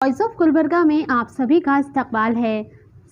Voice of Gulbarga में आप सभी का इस्तकबाल है।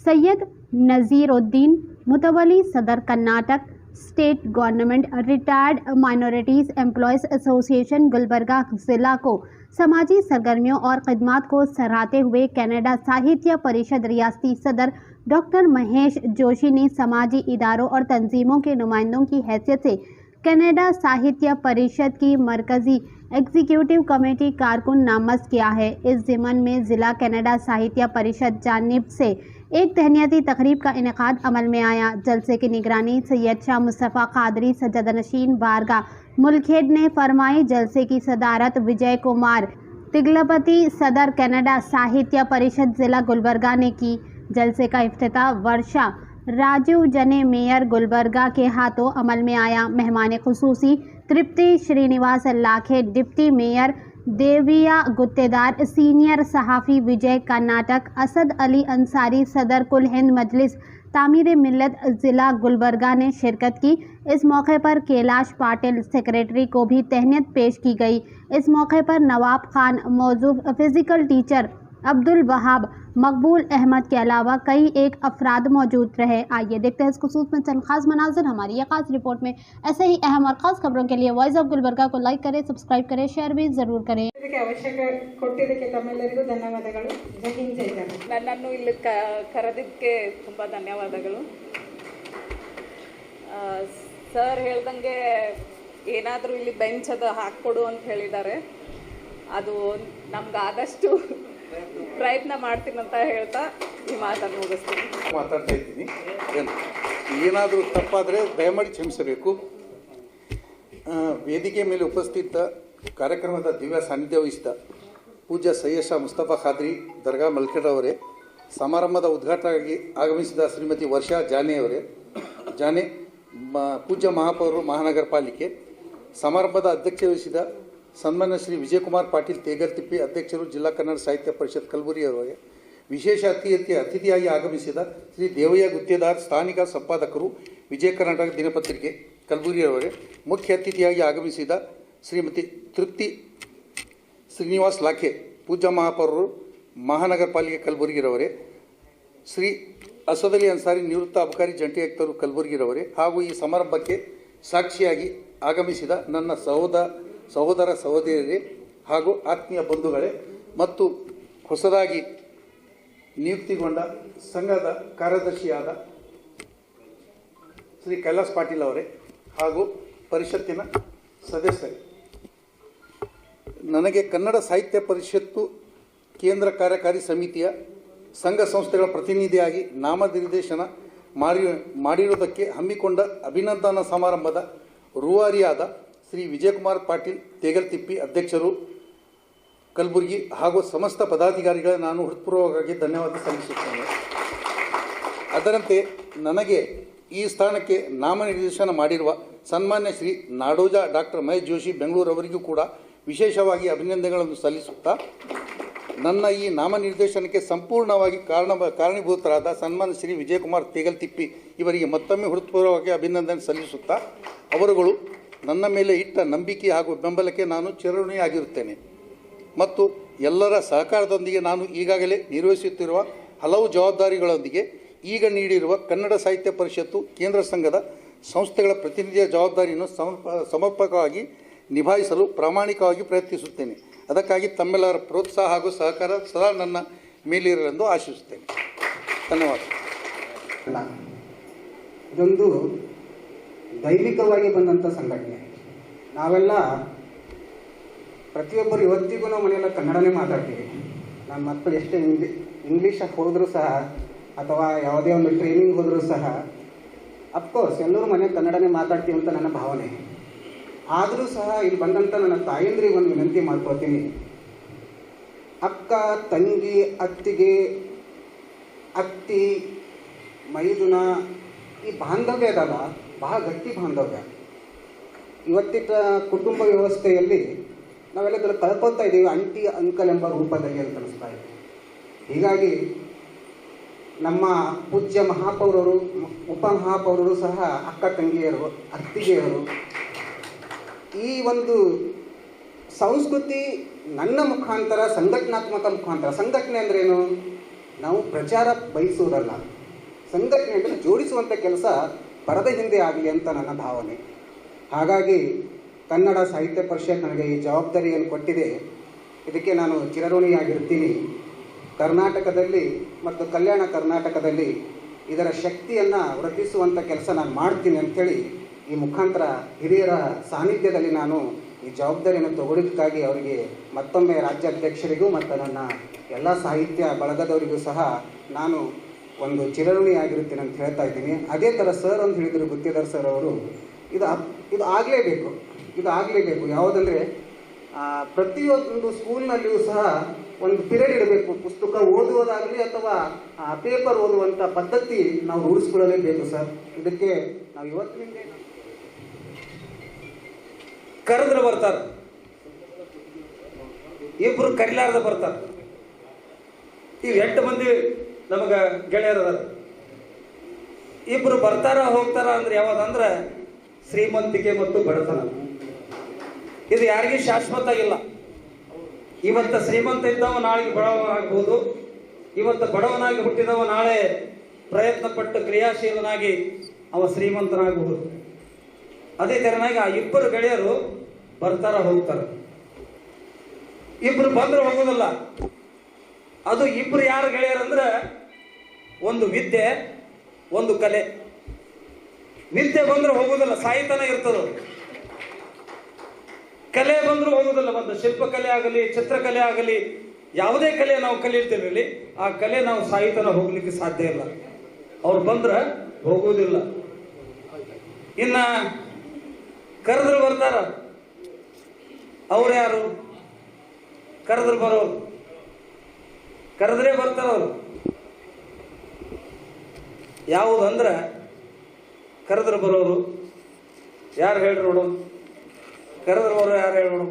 सैयद नज़ीरुद्दीन मुतवली, सदर Karnataka state government retired minorities employees association Gulbarga ज़िला को समाजी सरगर्मियों और खिदमात को सराहते हुए कनाडा साहित्य परिषद रियासती सदर डॉक्टर महेश जोशी ने समाजी इदारों और तंजीमों के नुमाइंदों की हैसियत से कनाडा साहित्य परिषद की मरकज़ी एग्जीक्यूटिव कमेटी कारकुन नामज़द किया है। इस ज़िमन में ज़िला कनाडा साहित्य परिषद जानिब से एक तहनीती तकरीब का इनेकाद अमल में आया। जलसे की निगरानी सैयद शाह मुस्तफ़ा कादरी सज्जदनशीन बारगाह मुल्खेड ने फरमाई। जलसे की सदारत विजय कुमार तिगलपति सदर कनाडा साहित्य परिषद ज़िला गुलबर्गा ने की। जलसे का इफ्तिताह वर्षा राजीव जने मेयर गुलबर्गा के हाथों अमल में आया। मेहमान खुसूसी तृप्ति श्रीनिवास लाखे, डिप्टी मेयर देविया गुत्तेदार, सीनियर सहाफ़ी विजय कर्नाटक, असद अली अंसारी, सदर कुल हिंद मजलिस तामीर मिल्लत ज़िला गुलबर्गा ने शिरकत की। इस मौके पर कैलाश पाटिल सेक्रेटरी को भी तहनीत पेश की गई। इस मौके पर नवाब खान मौजूद फिज़िकल टीचर अब्दुल वहाब, मकबूल अहमद के अलावा कई एक अफराद मौजूद रहे। आइए देखते हैं इस खुसूस में चंद खास मनाज़िर हमारी यह खास रिपोर्ट में। ऐसे ही अहम और ख़ास खबरों के लिए वॉइस ऑफ गुलबर्गा को लाइक करें, सब्सक्राइब करें, शेयर भी ज़रूर करें। ಅವಶ್ಯಕ ಕೊಟ್ಟಿದ್ದಕ್ಕೆ ತಮ್ಮೆಲ್ಲರಿಗೂ ಧನ್ಯವಾದಗಳು. ಜೈ ಹಿಂದ್ ಜೈ ಕರ್ನಾಟಕ. ನನ್ನನ್ನು ಇಲ್ಲಿ ಕರೆದಿದ್ದಕ್ಕೆ ತುಂಬ ಧನ್ಯವಾದಗಳು. ಸರ್ ಹೇಳ್ದಂಗೆ ಏನಾದರೂ ಇಲ್ಲಿ ಬೆಂಚ್ ಅದು ಹಾಕ್ಕೊಡು ಅಂತ ಹೇಳಿದ್ದಾರೆ. ಅದು ನಮ್ಗೆ ಆದಷ್ಟು ಪ್ರಯತ್ನ ಮಾಡ್ತೀನಿ ಅಂತ ಹೇಳ್ತಾ ಈ ಮಾತನ್ನು ಮುಗಿಸ್ತೀನಿ. ಮಾತಾಡ್ತಾ ಇದ್ದೀನಿ. ಏನಾದರೂ ತಪ್ಪಾದರೆ ದಯಮಾಡಿ ಕ್ಷಮಿಸಬೇಕು. ವೇದಿಕೆ ಮೇಲೆ ಉಪಸ್ಥಿತ ಕಾರ್ಯಕ್ರಮದ ದಿವ್ಯ ಸಾನ್ನಿಧ್ಯ ವಹಿಸಿದ ಪೂಜ್ಯ ಸೈಯದ್ ಶಾ ಮುಸ್ತಫಾ ಖಾದ್ರಿ ದರ್ಗಾ ಮಲ್ಕೆಡ್ ಅವರೇ, ಸಮಾರಂಭದ ಉದ್ಘಾಟನೆಗಾಗಿ ಆಗಮಿಸಿದ ಶ್ರೀಮತಿ ವರ್ಷಾ ಜಾನೆ ಪೂಜ್ಯ ಮಹಾಪೌರರು ಮಹಾನಗರ ಪಾಲಿಕೆ, ಸಮಾರಂಭದ ಅಧ್ಯಕ್ಷತೆ ವಹಿಸಿದ ಸನ್ಮಾನ್ಯ ಶ್ರೀ ವಿಜಯಕುಮಾರ್ ಪಾಟೀಲ್ ತೇಗರ್ತಿಪ್ಪಿ ಅಧ್ಯಕ್ಷರು ಜಿಲ್ಲಾ ಕನ್ನಡ ಸಾಹಿತ್ಯ ಪರಿಷತ್ ಕಲಬುರಗಿ ಅವರಿಗೆ, ವಿಶೇಷ ಅತಿಥಿಯಾಗಿ ಆಗಮಿಸಿದ ಶ್ರೀ ದೇವಯ್ಯ ಗುತ್ತೇದಾರ್ ಸ್ಥಾನಿಕ ಸಂಪಾದಕರು ವಿಜಯ ಕರ್ನಾಟಕ ದಿನಪತ್ರಿಕೆ ಕಲಬುರಗಿ ಅವರಿಗೆ, ಮುಖ್ಯ ಅತಿಥಿಯಾಗಿ ಆಗಮಿಸಿದ ಶ್ರೀಮತಿ ತೃಪ್ತಿ ಶ್ರೀನಿವಾಸ್ ಲಾಖೆ ಪೂಜ್ಯ ಮಹಾಪೌರರು ಮಹಾನಗರ ಪಾಲಿಕೆ ಕಲಬುರಗಿರವರೇ, ಶ್ರೀ ಅಸದ್ ಅಲಿ ಅನ್ಸಾರಿ ನಿವೃತ್ತ ಅಬಕಾರಿ ಜಂಟಿ ಆಯುಕ್ತರು ಕಲಬುರಗಿರವರೇ, ಹಾಗೂ ಈ ಸಮಾರಂಭಕ್ಕೆ ಸಾಕ್ಷಿಯಾಗಿ ಆಗಮಿಸಿದ ನನ್ನ ಸಹೋದರ ಸಹೋದರಿಯರೇ ಹಾಗೂ ಆತ್ಮೀಯ ಬಂಧುಗಳೇ ಮತ್ತು ಹೊಸದಾಗಿ ನಿಯುಕ್ತಿಗೊಂಡ ಸಂಘದ ಕಾರ್ಯದರ್ಶಿಯಾದ ಶ್ರೀ ಕೈಲಾಸ್ ಪಾಟೀಲ್ ಅವರೇ ಹಾಗೂ ಪರಿಷತ್ತಿನ ಸದಸ್ಯರೇ, ನನಗೆ ಕನ್ನಡ ಸಾಹಿತ್ಯ ಪರಿಷತ್ತು ಕೇಂದ್ರ ಕಾರ್ಯಕಾರಿ ಸಮಿತಿಯ ಸಂಘ ಸಂಸ್ಥೆಗಳ ಪ್ರತಿನಿಧಿಯಾಗಿ ನಾಮನಿರ್ದೇಶನ ಮಾಡಿರುವುದಕ್ಕೆ ಹಮ್ಮಿಕೊಂಡ ಅಭಿನಂದನಾ ಸಮಾರಂಭದ ರೂವಾರಿಯಾದ ಶ್ರೀ ವಿಜಯಕುಮಾರ್ ಪಾಟೀಲ್ ತೇಗಲ್ತಿಪ್ಪಿ ಅಧ್ಯಕ್ಷರು ಕಲಬುರಗಿ ಹಾಗೂ ಸಮಸ್ತ ಪದಾಧಿಕಾರಿಗಳ ನಾನು ಹೃತ್ಪೂರ್ವಕವಾಗಿ ಧನ್ಯವಾದ ಸಲ್ಲಿಸುತ್ತೇನೆ. ಅದರಂತೆ ನನಗೆ ಈ ಸ್ಥಾನಕ್ಕೆ ನಾಮನಿರ್ದೇಶನ ಮಾಡಿರುವ ಸನ್ಮಾನ್ಯ ಶ್ರೀ ನಾಡೋಜ ಡಾಕ್ಟರ್ ಮಹೇಶ್ ಜೋಶಿ ಬೆಂಗಳೂರು ಅವರಿಗೂ ಕೂಡ ವಿಶೇಷವಾಗಿ ಅಭಿನಂದನೆಗಳನ್ನು ಸಲ್ಲಿಸುತ್ತಾ, ನನ್ನ ಈ ನಾಮನಿರ್ದೇಶನಕ್ಕೆ ಸಂಪೂರ್ಣವಾಗಿ ಕಾರಣೀಭೂತರಾದ ಸನ್ಮಾನ್ಯ ಶ್ರೀ ವಿಜಯಕುಮಾರ್ ತೇಗಲ್ತಿಪ್ಪಿ ಇವರಿಗೆ ಮತ್ತೊಮ್ಮೆ ಹೃತ್ಪೂರ್ವಕವಾಗಿ ಅಭಿನಂದನೆ ಸಲ್ಲಿಸುತ್ತಾ, ಅವರುಗಳು ನನ್ನ ಮೇಲೆ ಇಟ್ಟ ನಂಬಿಕೆ ಹಾಗೂ ಬೆಂಬಲಕ್ಕೆ ನಾನು ಚಿರಋಣಿಯಾಗಿರುತ್ತೇನೆ ಮತ್ತು ಎಲ್ಲರ ಸಹಕಾರದೊಂದಿಗೆ ನಾನು ಈಗಾಗಲೇ ನಿರ್ವಹಿಸುತ್ತಿರುವ ಹಲವು ಜವಾಬ್ದಾರಿಗಳೊಂದಿಗೆ ಈಗ ನೀಡಿರುವ ಕನ್ನಡ ಸಾಹಿತ್ಯ ಪರಿಷತ್ತು ಕೇಂದ್ರ ಸಂಘದ ಸಂಸ್ಥೆಗಳ ಪ್ರತಿನಿಧಿಯ ಜವಾಬ್ದಾರಿಯನ್ನು ಸಮರ್ಪಕವಾಗಿ ನಿಭಾಯಿಸಲು ಪ್ರಾಮಾಣಿಕವಾಗಿ ಪ್ರಯತ್ನಿಸುತ್ತೇನೆ. ಅದಕ್ಕಾಗಿ ತಮ್ಮೆಲ್ಲರ ಪ್ರೋತ್ಸಾಹ ಹಾಗೂ ಸಹಕಾರ ಸದಾ ನನ್ನ ಮೇಲಿರಲೆಂದು ಆಶಿಸುತ್ತೇನೆ. ಧನ್ಯವಾದ. ಇದೊಂದು ದೈವಿಕವಾಗಿ ಬಂದಂಥ ಸಂಘಟನೆ. ನಾವೆಲ್ಲ ಪ್ರತಿಯೊಬ್ಬರು ಇವತ್ತಿಗೂ ನಾವು ಮನೆಯೆಲ್ಲ ಕನ್ನಡನೇ ಮಾತಾಡ್ತೀವಿ. ನನ್ನ ಮಕ್ಕಳು ಎಷ್ಟೇ ಇಂಗ್ಲೀಷಾಗಿ ಹೋದರೂ ಸಹ ಅಥವಾ ಯಾವುದೇ ಒಂದು ಟ್ರೈನಿಂಗ್ ಹೋದರೂ ಸಹ ಅಫ್ಕೋರ್ಸ್ ಎಲ್ಲರೂ ಮನೆ ಕನ್ನಡನೇ ಮಾತಾಡ್ತೀವಿ ಅಂತ ನನ್ನ ಭಾವನೆ. ಆದರೂ ಸಹ ಇಲ್ಲಿ ಬಂದಂಥ ನನ್ನ ತಾಯಂದ್ರಿಗೆ ಒಂದು ವಿನಂತಿ ಮಾಡ್ಕೊಳ್ತೀನಿ. ಅಕ್ಕ, ತಂಗಿ, ಅತ್ತಿ, ಮೈದುನ, ಈ ಬಾಂಧವ್ಯ ಅದಲ್ಲ, ಬಹಳ ಗಟ್ಟಿ ಬಾಂಧವ್ಯ. ಇವತ್ತಿನ ಕುಟುಂಬ ವ್ಯವಸ್ಥೆಯಲ್ಲಿ ನಾವೆಲ್ಲ ಕಳ್ಕೊಳ್ತಾ ಇದ್ದೀವಿ ಆಂಟಿ ಅಂಕಲ್ ಎಂಬ ರೂಪದಲ್ಲಿ ಅಂತ ಅನಿಸ್ತಾ ಇದೆ. ಹೀಗಾಗಿ ನಮ್ಮ ಪೂಜ್ಯ ಮಹಾಪೌರರು, ಉಪಮಹಾಪೌರರು ಸಹ ಅಕ್ಕ ತಂಗಿಯರು, ಅತ್ತಿಗೆಯರು ಈ ಒಂದು ಸಂಸ್ಕೃತಿ ನನ್ನ ಮುಖಾಂತರ, ಸಂಘಟನಾತ್ಮಕ ಮುಖಾಂತರ. ಸಂಘಟನೆ ಅಂದ್ರೇನು? ನಾವು ಪ್ರಚಾರ ಬಯಸುವುದಲ್ಲ, ಸಂಘಟನೆ ಅಂದರೆ ಜೋಡಿಸುವಂಥ ಕೆಲಸ ಪರದ ಹಿಂದೆ ಆಗಲಿ ಅಂತ ನನ್ನ ಭಾವನೆ. ಹಾಗಾಗಿ ಕನ್ನಡ ಸಾಹಿತ್ಯ ಪರಿಷತ್ ನನಗೆ ಈ ಜವಾಬ್ದಾರಿಯನ್ನು ಕೊಟ್ಟಿದೆ. ಇದಕ್ಕೆ ನಾನು ಚಿರಋಣಿಯಾಗಿರ್ತೀನಿ. ಕರ್ನಾಟಕದಲ್ಲಿ ಮತ್ತು ಕಲ್ಯಾಣ ಕರ್ನಾಟಕದಲ್ಲಿ ಇದರ ಶಕ್ತಿಯನ್ನು ವೃದ್ಧಿಸುವಂಥ ಕೆಲಸ ನಾನು ಮಾಡ್ತೀನಿ ಅಂಥೇಳಿ ಈ ಮುಖಾಂತರ ಹಿರಿಯರ ಸಾನ್ನಿಧ್ಯದಲ್ಲಿ ನಾನು ಈ ಜವಾಬ್ದಾರಿಯನ್ನು ತಗೊಳ್ಳೋದಕ್ಕಾಗಿ ಅವರಿಗೆ ಮತ್ತೊಮ್ಮೆ ರಾಜ್ಯಾಧ್ಯಕ್ಷರಿಗೂ ಮತ್ತು ನನ್ನ ಎಲ್ಲ ಸಾಹಿತ್ಯ ಬಳಗದವರಿಗೂ ಸಹ ನಾನು ಒಂದು ಚಿರಋಣಿಯಾಗಿರುತ್ತೇನೆ ಅಂತ ಹೇಳ್ತಾ ಇದ್ದೀನಿ. ಅದೇ ಥರ ಸರ್ ಅಂತ ಹೇಳಿದರು, ಗುತ್ತಿದಾರ್ ಸರ್ ಅವರು, ಇದು ಆಗಲೇಬೇಕು. ಯಾವುದಂದರೆ ಪ್ರತಿಯೊಂದು ಸ್ಕೂಲ್ನಲ್ಲಿಯೂ ಸಹ ಒಂದು ಪಿರಿಯಡ್ ಇಡಬೇಕು. ಪುಸ್ತಕ ಓದುವುದಾಗಲಿ ಅಥವಾ ಪೇಪರ್ ಓದುವಂಥ ಪದ್ಧತಿ ನಾವು ರೂಢಿಸ್ಕೊಳ್ಳಲೇಬೇಕು ಸರ್. ಇದಕ್ಕೆ ನಾವು ಇವತ್ತಿನಿಂದ ಕರೆದ್ರೆ ಬರ್ತಾರೆ, ಇಬ್ರು ಕರಿಲಾರ್ದ ಬರ್ತಾರೆ. ಈಗ 8 ಮಂದಿ ನಮಗೆ ಗೆಳೆಯರದಾರ. ಇಬ್ರು ಬರ್ತಾರ ಹೋಗ್ತಾರ ಅಂದ್ರೆ ಯಾವ್ದಂದ್ರೆ ಶ್ರೀಮಂತಿಕೆ ಮತ್ತು ಬಡತನ. ಇದು ಯಾರಿಗೂ ಶಾಶ್ವತ ಇಲ್ಲ. ಇವತ್ತು ಶ್ರೀಮಂತ ಇದ್ದವ ನಾಳೆಗೆ ಬಡವನಾಗಬಹುದು, ಇವತ್ತು ಬಡವನಾಗಿ ಹುಟ್ಟಿದವ ನಾಳೆ ಪ್ರಯತ್ನ ಪಟ್ಟು ಕ್ರಿಯಾಶೀಲನಾಗಿ ಅವ ಶ್ರೀಮಂತನಾಗಬಹುದು. ಅದೇ ತೆರನಾಗಿ ಆ ಇಬ್ಬರು ಗೆಳೆಯರು ಬರ್ತಾರ ಹೋಗ್ತಾರ. ಇಬ್ರು ಬಂದ್ರೆ ಹೋಗೋದಿಲ್ಲ. ಅದು ಇಬ್ರು ಯಾರು ಗೆಳೆಯರಂದ್ರೆ ಒಂದು ವಿದ್ಯೆ, ಒಂದು ಕಲೆ. ವಿದ್ಯೆ ಬಂದ್ರೆ ಹೋಗೋದಿಲ್ಲ, ಸಾಹಿತ್ಯನ ಇರ್ತದ. ಕಲೆ ಬಂದ್ರು ಹೋಗೋದಿಲ್ಲ. ಒಂದು ಶಿಲ್ಪಕಲೆ ಆಗಲಿ, ಚಿತ್ರಕಲೆ ಆಗಲಿ, ಯಾವುದೇ ಕಲೆ ನಾವು ಕಲಿರ್ತೀವಿ, ಆ ಕಲೆ ನಾವು ಸಾಹಿತ್ಯನ ಹೋಗ್ಲಿಕ್ಕೆ ಸಾಧ್ಯ ಇಲ್ಲ. ಅವ್ರು ಬಂದ್ರೆ ಹೋಗೋದಿಲ್ಲ. ಇನ್ನ ಕರೆದ್ರು ಬರ್ತಾರ. ಅವ್ರು ಯಾರು? ಕರೆದ್ರು ಬರೋರು, ಕರೆದ್ರೆ ಬರ್ತಾರ ಅವರು. ಯಾವುದಂದ್ರೆ ಕರೆದ್ರು ಬರೋರು ಯಾರು ಹೇಳ್ರಿ ನೋಡು? ಕರೆದ್ರು ಬರೋರು ಯಾರು ಹೇಳಿ ನೋಡು?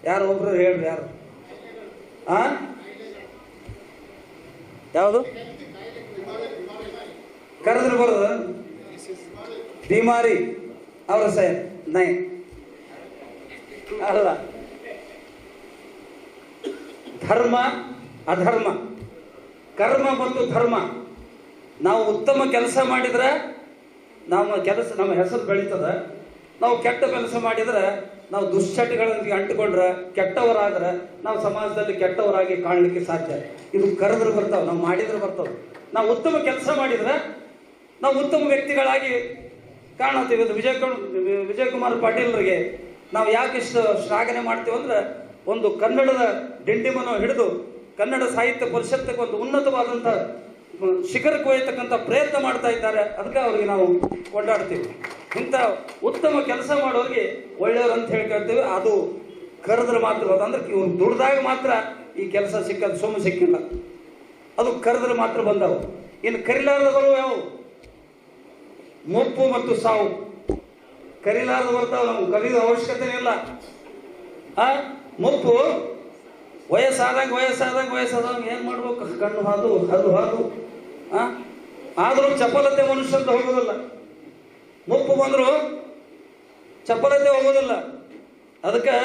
ಯಾರು ಒಬ್ರು ಹೇಳ್ರಿ, ಯಾರು? ಯಾವುದು ಕರೆದ್ರು ಬರೋದು? ಬಿಮಾರಿ ಅವರ ಸಾಹೇಬ್ ನೈ ಅಲ್ಲ. ಧರ್ಮ ಅಧರ್ಮ, ಕರ್ಮ ಮತ್ತು ಧರ್ಮ. ನಾವು ಉತ್ತಮ ಕೆಲಸ ಮಾಡಿದ್ರೆ ನಮ್ಮ ಹೆಸರು ಬೆಳೀತದ. ನಾವು ಕೆಟ್ಟ ಕೆಲಸ ಮಾಡಿದ್ರೆ, ನಾವು ದುಶ್ಚಟಗಳೊಂದಿಗೆ ಅಂಟಿಕೊಂಡ್ರೆ, ಕೆಟ್ಟವರಾದ್ರೆ ನಾವು ಸಮಾಜದಲ್ಲಿ ಕೆಟ್ಟವರಾಗಿ ಕಾಣಲಿಕ್ಕೆ ಸಾಧ್ಯ. ಇದು ಕರೆದ್ರೆ ಬರ್ತಾವೆ, ನಾವು ಮಾಡಿದ್ರೆ ಬರ್ತಾವೆ. ನಾವು ಉತ್ತಮ ಕೆಲಸ ಮಾಡಿದ್ರೆ ನಾವು ಉತ್ತಮ ವ್ಯಕ್ತಿಗಳಾಗಿ ಕಾಣುತ್ತೀವಿ. ಇದು ವಿಜಯ್ ಕುಮಾರ್ ಪಾಟೀಲ್ರಿಗೆ ನಾವು ಯಾಕಿಷ್ಟು ಶ್ಲಾಘನೆ ಮಾಡ್ತೀವಿ ಅಂದ್ರೆ, ಒಂದು ಕನ್ನಡದ ಡಿಂಡಿಮನ ಹಿಡಿದು ಕನ್ನಡ ಸಾಹಿತ್ಯ ಪರಿಷತ್ತಿಗೆ ಒಂದು ಉನ್ನತವಾದಂಥ ಶಿಖರಕ್ಕೆ ಒಯ್ಯತಕ್ಕಂಥ ಪ್ರಯತ್ನ ಮಾಡ್ತಾ ಇದ್ದಾರೆ. ಅದಕ್ಕೆ ಅವರಿಗೆ ನಾವು ಕೊಂಡಾಡ್ತೀವಿ. ಇಂಥ ಉತ್ತಮ ಕೆಲಸ ಮಾಡೋರಿಗೆ ಒಳ್ಳೆಯವರು ಅಂತ ಹೇಳ್ಕೊಳ್ತೀವಿ. ಅದು ಕರೆದ್ರೆ ಮಾತ್ರ, ಅಂದ್ರೆ ಇವ್ರು ದುಡ್ದಾಗ ಮಾತ್ರ ಈ ಕೆಲಸ ಸಿಕ್ಕದು, ಸುಮ್ಮನೆ ಸಿಕ್ಕಿಲ್ಲ. ಅದು ಕರೆದ್ರೆ ಮಾತ್ರ ಬಂದವು. ಇನ್ನು ಕರಿಲಾರದವರು ಯಾವುವು? ಮುಪ್ಪು ಮತ್ತು ಸಾವು. ಕರಿಲಾರದು ಬರ್ತಾವ, ನಮ್ಗೆ ಕರೀದ ಅವಶ್ಯಕತೆ ಇಲ್ಲ. ಮುಪ್ಪು ವಯಸ್ಸಾದಂಗೆ ಏನು ಮಾಡ್ಬೇಕು? ಕಣ್ಣು ಹಾದು ಹಲ್ಲು ಹಾದು. ಆದರೂ ಚಪಲತೆ ಮನುಷ್ಯಂತ ಹೋಗೋದಿಲ್ಲ. ಮುಪ್ಪು ಬಂದರೂ ಚಪಲತೆ ಹೋಗೋದಿಲ್ಲ. ಅದಕ್ಕೆ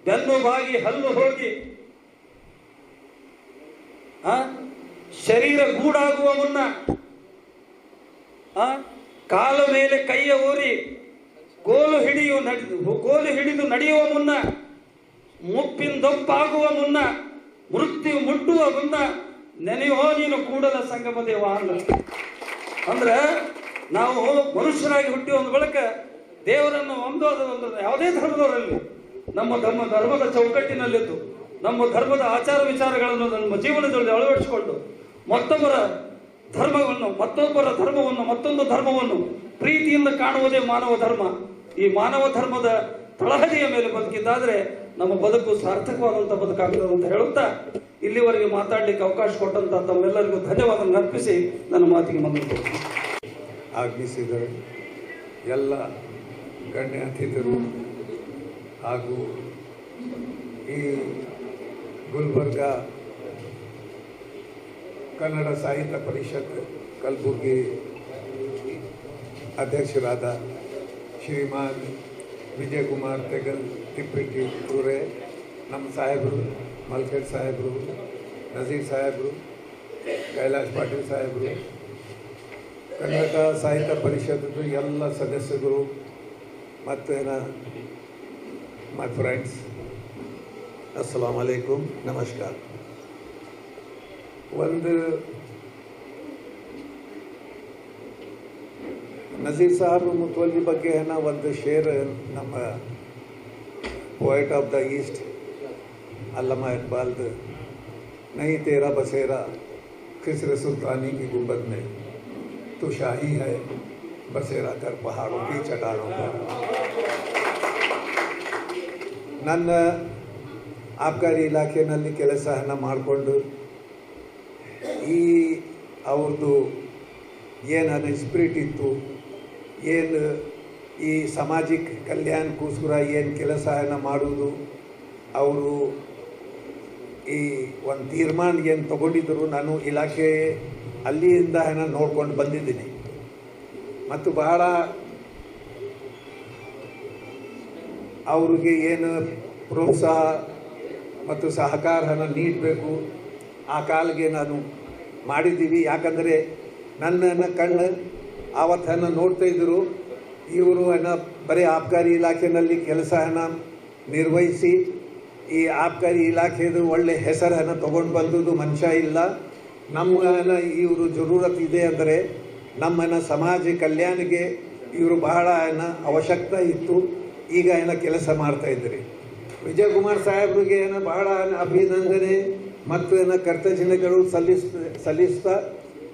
ಬೆನ್ನು ಬಾಗಿ ಹಲ್ಲು ಹೋಗಿ ಶರೀರ ಗೂಡಾಗುವ ಮುನ್ನ, ಕಾಲ ಮೇಲೆ ಕೈಯ ಊರಿ ಗೋಲು ಹಿಡಿದು ನಡೆಯುವ ಮುನ್ನ, ಮುಪ್ಪಿಂದೊಪ್ಪಾಗುವ ಮುನ್ನ, ಮೃತ್ಯು ಮುಟ್ಟುವ ಮುನ್ನ ನೆನೆಯೋ ನೀನು ಕೂಡಲ ಸಂಗಮ ದೇವ ಅಂದ್ರೆ ನಾವು ಮನುಷ್ಯರಾಗಿ ಹುಟ್ಟಿ ಒಂದು ಬಳಿಕ ದೇವರನ್ನು ಒಂದು ಯಾವುದೇ ಧರ್ಮದವರಲ್ಲಿ ನಮ್ಮ ಧರ್ಮದ ಚೌಕಟ್ಟಿನಲ್ಲಿದ್ದು ನಮ್ಮ ಧರ್ಮದ ಆಚಾರ ವಿಚಾರಗಳನ್ನು ನಮ್ಮ ಜೀವನದಲ್ಲಿ ಅಳವಡಿಸಿಕೊಂಡು ಮತ್ತೊಬ್ಬರ ಧರ್ಮವನ್ನು ಮತ್ತೊಂದು ಧರ್ಮವನ್ನು ಪ್ರೀತಿಯಿಂದ ಕಾಣುವುದೇ ಮಾನವ ಧರ್ಮ. ಈ ಮಾನವ ಧರ್ಮದ ತಳಹದಿಯ ಮೇಲೆ ಬದುಕಿದ್ದಾದ್ರೆ ನಮ್ಮ ಬದುಕು ಸಾರ್ಥಕವಾದಂಥ ಬದುಕಾಗ್ತದೆ ಅಂತ ಹೇಳುತ್ತಾ ಇಲ್ಲಿವರೆಗೆ ಮಾತಾಡಲಿಕ್ಕೆ ಅವಕಾಶ ಕೊಟ್ಟಂತ ತಮ್ಮೆಲ್ಲರಿಗೂ ಧನ್ಯವಾದ ಅರ್ಪಿಸಿ ನನ್ನ ಮಾತಿಗೆ ಮುಂದುವರಿಸುತ್ತೇನೆ. ಆಗಮಿಸಿದ ಎಲ್ಲ ಗಣ್ಯ ಅತಿಥಿಗಳು ಹಾಗೂ ಈ ಗುಲ್ಬರ್ಗ ಕನ್ನಡ ಸಾಹಿತ್ಯ ಪರಿಷತ್ ಕಲಬುರ್ಗಿ ಅಧ್ಯಕ್ಷರಾದ ಶ್ರೀಮಾನ್ ವಿಜಯ್ ಕುಮಾರ್ ತೆಗಲ್ ತಿಪ್ಪಿಟ್ಟಿ ಇವರೇ, ನಮ್ಮ ಸಾಹೇಬರು ಮಲ್ಕೇಡ್ ಸಾಹೇಬರು, ನಜೀರ್ ಸಾಹೇಬರು, ಕೈಲಾಶ್ ಪಾಟೀಲ್ ಸಾಹೇಬರು, ಕನ್ನಡ ಸಾಹಿತ್ಯ ಪರಿಷತ್ತು ಎಲ್ಲ ಸದಸ್ಯರು ಮತ್ತು ಮೈ ಫ್ರೆಂಡ್ಸ್, अस्सलाम वालेकुम, नमस्कार. ಒಂದು ನಜೀರ್ ಸಾಹಬ್ ಮುತವಲ್ಲಿ ಬಗ್ಗೆ ಒಂದು ಶೇರ್ ನಮ್ಮ ಪೋಯಟ್ ಆಫ್ ದ ಈಸ್ಟ್ ಅಲ್ಲಮಾ ಇಕ್ಬಾಲ್ದು, नहीं तेरा बसेरा खिसर सुल्तानी की गुंबद में, तो शाही है बसेरा कर पहाड़ों की चट्टानों पर. ನನ್ನ ಆಬ್ಕಾರಿ ಇಲಾಖೆಯಲ್ಲಿ ಕೆಲಸವನ್ನು ಮಾಡಿಕೊಂಡು ಈ ಅವ್ರದ್ದು ಏನು ಸ್ಪಿರಿಟ್ ಇತ್ತು, ಏನು ಈ ಸಾಮಾಜಿಕ ಕಲ್ಯಾಣಕ್ಕೋಸ್ಕರ ಏನು ಕೆಲಸವನ್ನು ಮಾಡೋದು, ಅವರು ಈ ಒಂದು ತೀರ್ಮಾನ ಏನು ತಗೊಂಡಿದ್ದರು, ನಾನು ಇಲಾಖೆ ಅಲ್ಲಿಂದ ನೋಡ್ಕೊಂಡು ಬಂದಿದ್ದೀನಿ. ಮತ್ತು ಬಹಳ ಅವ್ರಿಗೆ ಏನು ಪ್ರೋತ್ಸಾಹ ಮತ್ತು ಸಹಕಾರನ ನೀಡಬೇಕು ಆ ಕಾಲಿಗೆ ನಾನು ಮಾಡಿದ್ದೀವಿ. ಯಾಕಂದರೆ ನನ್ನನ್ನು ಕಣ್ಣು ಆವತ್ತನ್ನು ನೋಡ್ತಾ ಇದ್ದರು. ಇವರು ಬರೀ ಆಬ್ಕಾರಿ ಇಲಾಖೆಯಲ್ಲಿ ಕೆಲಸವನ್ನು ನಿರ್ವಹಿಸಿ ಈ ಆಬ್ಕಾರಿ ಇಲಾಖೆದು ಒಳ್ಳೆ ಹೆಸರನ್ನು ತೊಗೊಂಡು ಬಂದದ್ದು ಮನುಷ್ಯ ಇಲ್ಲ. ನಮ್ಮನ್ನು ಇವರು ಜರೂರತ್ ಇದೆ ಅಂದರೆ ನಮ್ಮನ್ನು ಸಮಾಜ ಕಲ್ಯಾಣಕ್ಕೆ ಇವರು ಬಹಳ ಅವಶ್ಯಕತೆ ಇತ್ತು. ಈಗ ಕೆಲಸ ಮಾಡ್ತಾಯಿದ್ರಿ. ವಿಜಯ್ ಕುಮಾರ್ ಸಾಹೇಬ್ರಿಗೆ ಬಹಳ ಅಭಿನಂದನೆ ಮತ್ತು ಕರ್ತಜ್ಞತೆಗಳು ಸಲ್ಲಿಸ್ತಾ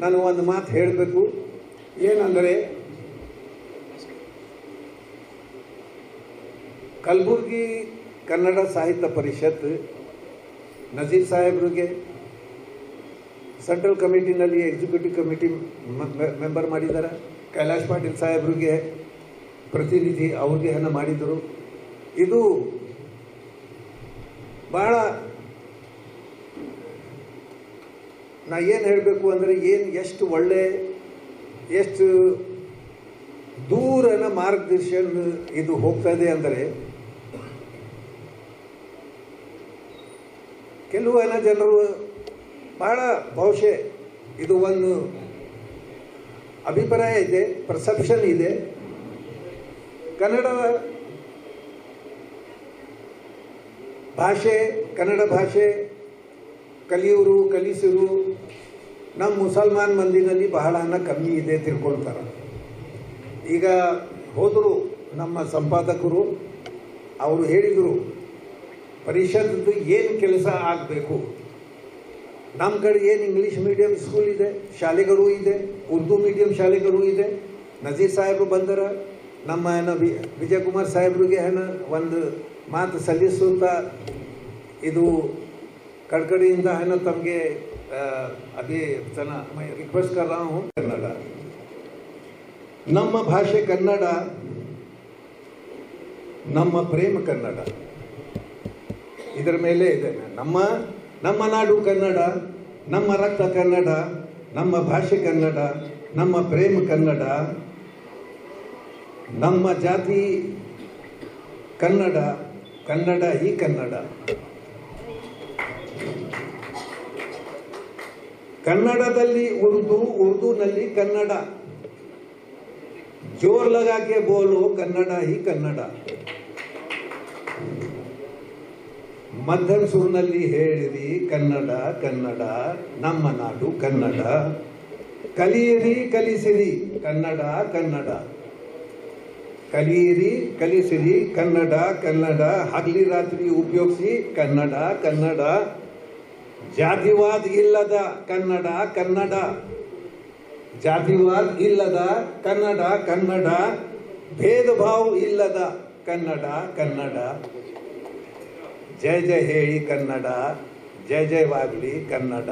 ನಾನು ಒಂದು ಮಾತು ಹೇಳಬೇಕು. ಏನಂದರೆ ಕಲಬುರ್ಗಿ ಕನ್ನಡ ಸಾಹಿತ್ಯ ಪರಿಷತ್ ನಜೀರ್ ಸಾಹೇಬ್ರಿಗೆ ಸೆಂಟ್ರಲ್ ಕಮಿಟಿನಲ್ಲಿ ಎಕ್ಸಿಕ್ಯೂಟಿವ್ ಕಮಿಟಿ ಮೆಂಬರ್ ಮಾಡಿದ್ದಾರೆ. ಕೈಲಾಶ್ ಪಾಟೀಲ್ ಸಾಹೇಬ್ರಿಗೆ ಪ್ರತಿನಿಧಿ ಅವ್ರಿಗೆ ಮಾಡಿದರು. ಇದು ಭಾಳ ನಾ ಏನು ಹೇಳಬೇಕು ಅಂದರೆ ಎಷ್ಟು ಒಳ್ಳೆ ಎಷ್ಟು ದೂರನ ಮಾರ್ಗದರ್ಶನ ಇದು ಹೋಗ್ತಾ ಇದೆ ಅಂದರೆ ಕೆಲವು ಜನರು ಭಾಳ ಬಹುಶಃ ಇದು ಒಂದು ಅಭಿಪ್ರಾಯ ಇದೆ, ಪರ್ಸೆಪ್ಷನ್ ಇದೆ. ಕನ್ನಡ ಭಾಷೆ ಕಲಿಯೋರು ಕಲಿಸೋರು ನಮ್ಮ ಮುಸಲ್ಮಾನ್ ಮಂದಿನಲ್ಲಿ ಬಹಳ ಕಮ್ಮಿ ಇದೆ ತಿಳ್ಕೊಳ್ತಾರೆ. ಈಗ ಹೋದರು ನಮ್ಮ ಸಂಪಾದಕರು, ಅವರು ಹೇಳಿದರು ಪರಿಷತ್ತು ಏನು ಕೆಲಸ ಆಗಬೇಕು. ನಮ್ಮ ಕಡೆ ಏನು ಇಂಗ್ಲೀಷ್ ಮೀಡಿಯಂ ಸ್ಕೂಲ್ ಇದೆ, ಶಾಲೆಗಳು ಇದೆ, ಉರ್ದು ಮೀಡಿಯಂ ಶಾಲೆಗಳು ಇದೆ. ನಜೀರ್ ಸಾಹೇಬರು ಬಂದರ ನಮ್ಮ ವಿಜಯ್ ಕುಮಾರ್ ಸಾಹೇಬ್ರಿಗೆ ಒಂದು ಮಾತು ಸಲ್ಲಿಸುತ್ತಾ ಇದು ಕಡ್ಕಡಿಯಿಂದ ತಮಗೆ ಅದೇ ಜನ ರಿಕ್ವೆಸ್ಟ್ कर रहा हूँ. ಕನ್ನಡ ನಮ್ಮ ಭಾಷೆ ಕನ್ನಡ, ನಮ್ಮ ಪ್ರೇಮ ಕನ್ನಡ, ಇದರ ಮೇಲೆ ಇದೆ. ನಮ್ಮ ನಾಡು ಕನ್ನಡ, ನಮ್ಮ ರಕ್ತ ಕನ್ನಡ, ನಮ್ಮ ಭಾಷೆ ಕನ್ನಡ, ನಮ್ಮ ಪ್ರೇಮ ಕನ್ನಡ, ನಮ್ಮ ಜಾತಿ ಕನ್ನಡ, ಕನ್ನಡ ಈ ಕನ್ನಡ. ಕನ್ನಡದಲ್ಲಿ ಉರ್ದು, ಉರ್ದುನಲ್ಲಿ ಕನ್ನಡ. ಜೋರ್ ಲಗಾಕೆ ಬೋಲು ಕನ್ನಡ ಈ ಕನ್ನಡ. ಮಧ್ಯಮ ಸುರ್ನಲ್ಲಿ ಹೇಳಿರಿ ಕನ್ನಡ ಕನ್ನಡ, ನಮ್ಮ ನಾಡು ಕನ್ನಡ. ಕಲಿಯಿರಿ ಕಲಿಸಿರಿ ಕನ್ನಡ ಕನ್ನಡ. ಕಲಿಯಿರಿ ಕಲಿಸಿರಿ ಕನ್ನಡ ಕನ್ನಡ. ಹಗಲಿ ರಾತ್ರಿ ಉಪಯೋಗಿಸಿ ಕನ್ನಡ ಕನ್ನಡ. ಜಾತಿವಾದ ಇಲ್ಲದ ಕನ್ನಡ ಕನ್ನಡ. ಜಾತಿವಾದ ಇಲ್ಲದ ಕನ್ನಡ ಕನ್ನಡ. ಭೇದ ಭಾವ ಇಲ್ಲದ ಕನ್ನಡ ಕನ್ನಡ. ಜಯ ಜಯ ಹೇಳಿ ಕನ್ನಡ, ಜಯ ಜಯವಾಗಲಿ ಕನ್ನಡ.